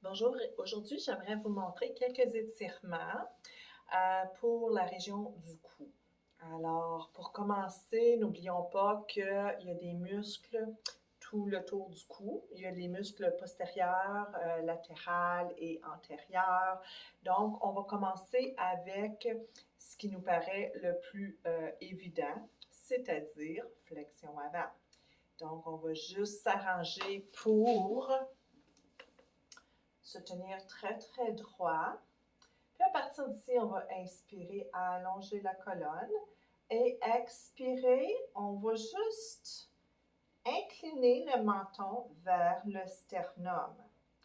Bonjour, aujourd'hui j'aimerais vous montrer quelques étirements pour la région du cou. Alors, pour commencer, n'oublions pas qu'il y a des muscles tout le tour du cou. Il y a les muscles postérieurs, latérales et antérieurs. Donc, on va commencer avec ce qui nous paraît le plus évident, c'est-à-dire flexion avant. Donc, on va juste s'arranger pour se tenir très, très droit. Puis à partir d'ici, on va inspirer, allonger la colonne. Et expirer, on va juste incliner le menton vers le sternum.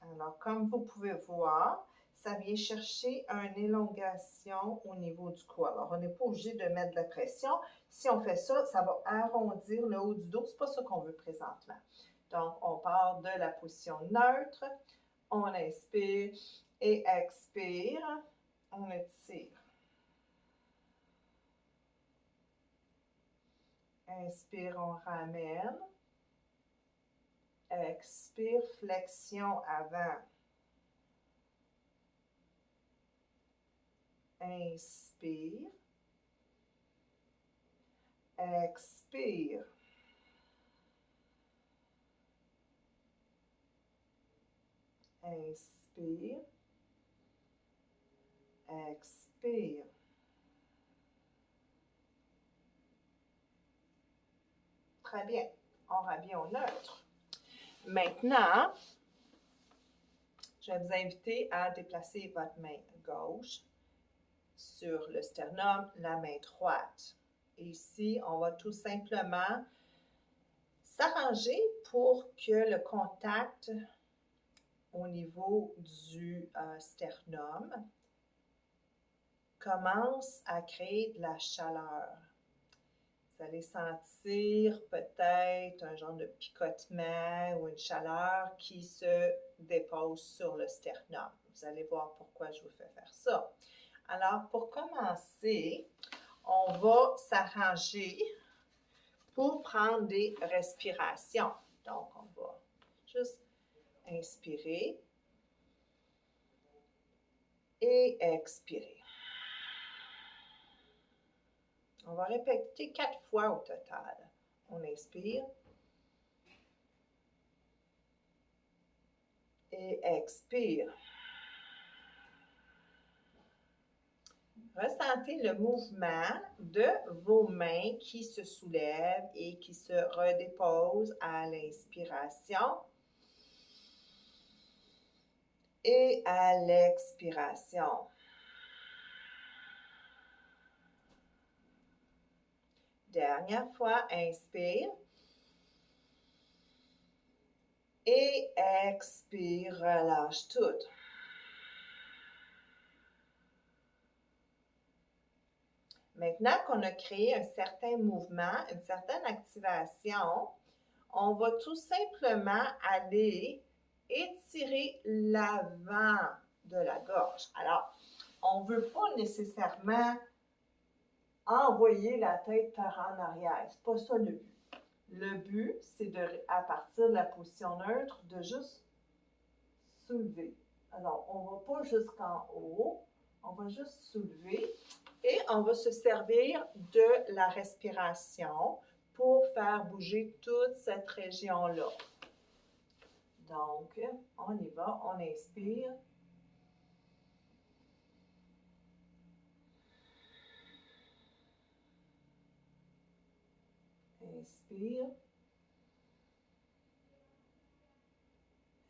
Alors, comme vous pouvez voir, ça vient chercher une élongation au niveau du cou. Alors, on n'est pas obligé de mettre de la pression. Si on fait ça, ça va arrondir le haut du dos. Ce n'est pas ça qu'on veut présentement. Donc, on part de la position neutre. On inspire et expire. On étire. Inspire, on ramène. Expire, flexion avant. Inspire. Expire. Inspire. Expire. Très bien. On revient au neutre. Maintenant, je vais vous inviter à déplacer votre main gauche sur le sternum, la main droite. Et ici, on va tout simplement s'arranger pour que le contact au niveau du sternum commence à créer de la chaleur. Vous allez sentir peut-être un genre de picotement ou une chaleur qui se dépose sur le sternum. Vous allez voir pourquoi je vous fais faire ça. Alors, pour commencer, on va s'arranger pour prendre des respirations. Donc, on va juste inspirer et expirer. On va répéter 4 fois au total. On inspire et expire. Ressentez le mouvement de vos mains qui se soulèvent et qui se redéposent à l'inspiration et à l'expiration. Dernière fois, inspire. Et expire, relâche tout. Maintenant qu'on a créé un certain mouvement, une certaine activation, on va tout simplement aller étirer l'avant de la gorge. Alors, on ne veut pas nécessairement envoyer la tête par en arrière. Ce n'est pas ça le but. Le but, c'est à partir de la position neutre, de juste soulever. Alors, on ne va pas jusqu'en haut, on va juste soulever et on va se servir de la respiration pour faire bouger toute cette région-là. Donc, on y va, on inspire. Inspire.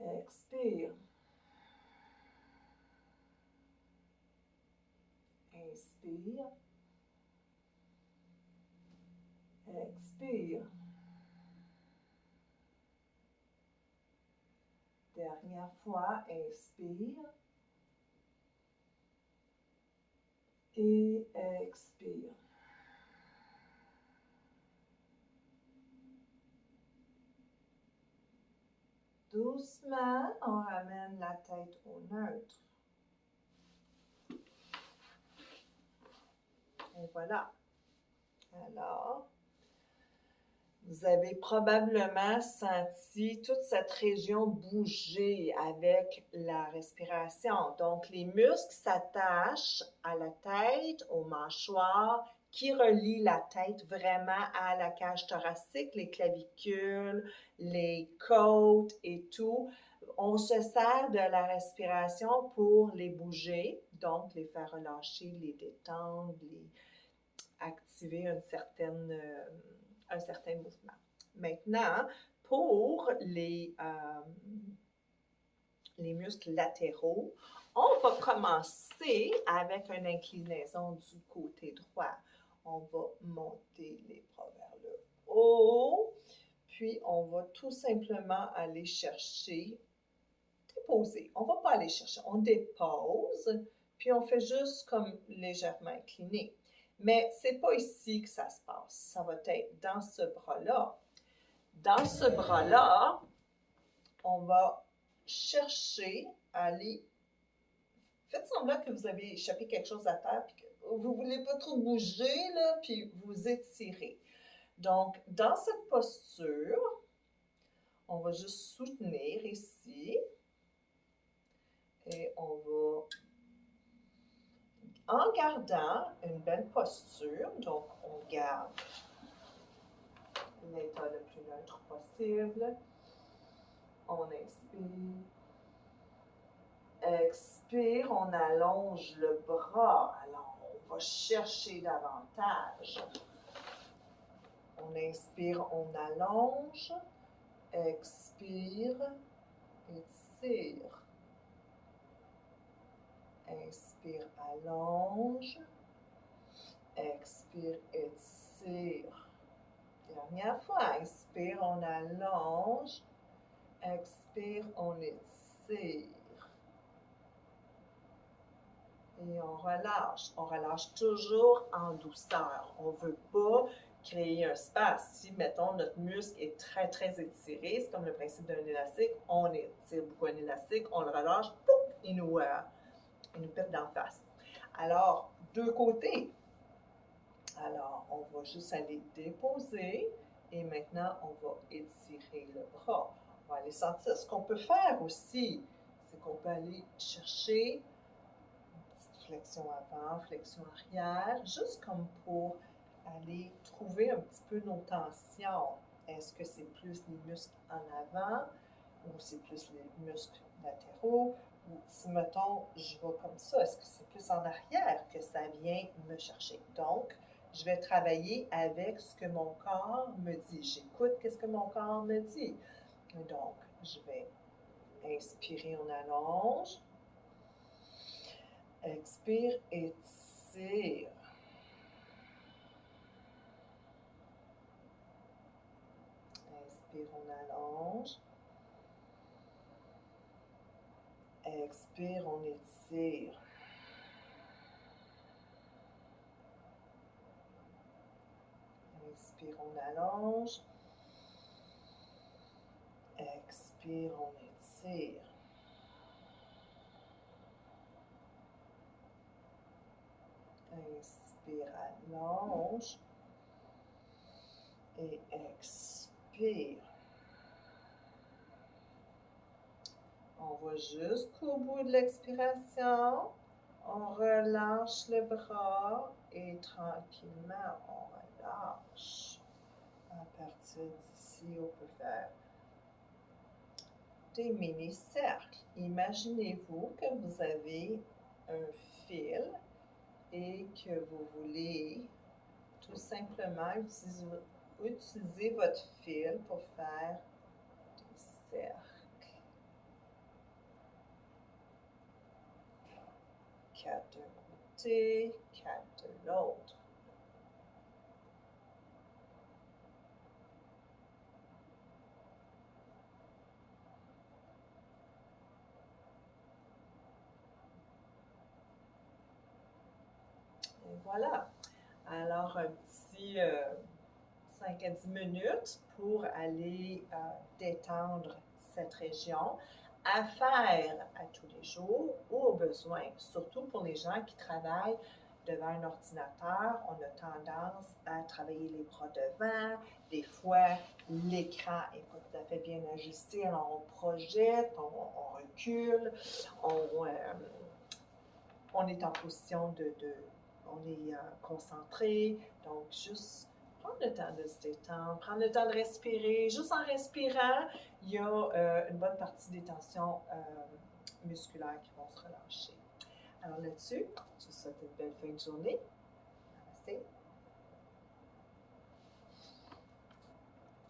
Expire. Inspire. Expire. Dernière fois, inspire. Et expire. Doucement, on ramène la tête au neutre. Et voilà. Alors, Vous avez probablement senti toute cette région bouger avec la respiration. Donc, les muscles s'attachent à la tête, aux mâchoires, qui relient la tête vraiment à la cage thoracique, les clavicules, les côtes et tout. On se sert de la respiration pour les bouger, donc les faire relâcher, les détendre, les activer un certain mouvement. Maintenant, pour les muscles latéraux, on va commencer avec une inclinaison du côté droit. On va monter les bras vers le haut, puis on va tout simplement aller chercher, déposer. On ne va pas aller chercher, on dépose, puis on fait juste comme légèrement incliné. Mais ce n'est pas ici que ça se passe. Ça va être dans ce bras-là. Dans ce bras-là, on va chercher à aller. Faites semblant que vous avez échappé quelque chose à terre, puis que vous ne voulez pas trop bouger, là, puis vous étirez. Donc, dans cette posture, on va juste soutenir ici. Et on va, en gardant une belle posture, donc on garde l'état le plus neutre possible. On inspire. Expire, on allonge le bras. Alors, on va chercher davantage. On inspire, on allonge. Expire, étire. Inspire, allonge. Expire, étire. Dernière fois, inspire, on allonge. Expire, on étire. Et on relâche. On relâche toujours en douceur. On ne veut pas créer un spasme. Si, mettons, notre muscle est très, très étiré, c'est comme le principe d'un élastique, on étire beaucoup un élastique, on le relâche, pouf, il nous pète d'en face. Alors, deux côtés. Alors, on va juste aller déposer et maintenant, on va étirer le bras. On va aller sentir. Ce qu'on peut faire aussi, c'est qu'on peut aller chercher flexion avant, flexion arrière, juste comme pour aller trouver un petit peu nos tensions. Est-ce que c'est plus les muscles en avant ou c'est plus les muscles latéraux? Ou si, mettons, je vais comme ça, est-ce que c'est plus en arrière que ça vient me chercher? Donc, je vais travailler avec ce que mon corps me dit. J'écoute qu'est-ce que mon corps me dit. Donc, je vais inspirer, on allonge. Expire, étire. Inspire, on allonge. Expire, on étire. Inspire, on allonge. Expire, on étire. Inspire, allonge. Et expire. On va jusqu'au bout de l'expiration. On relâche le bras et tranquillement, on relâche. À partir d'ici, on peut faire des mini-cercles. Imaginez-vous que vous avez un fil et que vous voulez tout simplement utiliser votre fil pour faire des cercles. 4 d'un côté, 4 de l'autre. Et voilà. Alors, un petit 5 à 10 minutes pour aller détendre cette région, à faire à tous les jours ou au besoin, surtout pour les gens qui travaillent devant un ordinateur, on a tendance à travailler les bras devant. Des fois, l'écran n'est pas tout à fait bien ajusté, alors on projette, on recule, on est en position on est concentré. Donc, juste prendre le temps de se détendre, prendre le temps de respirer. Juste en respirant, il y a une bonne partie des tensions musculaires qui vont se relâcher. Alors là-dessus, je vous souhaite une belle fin de journée. Namaste.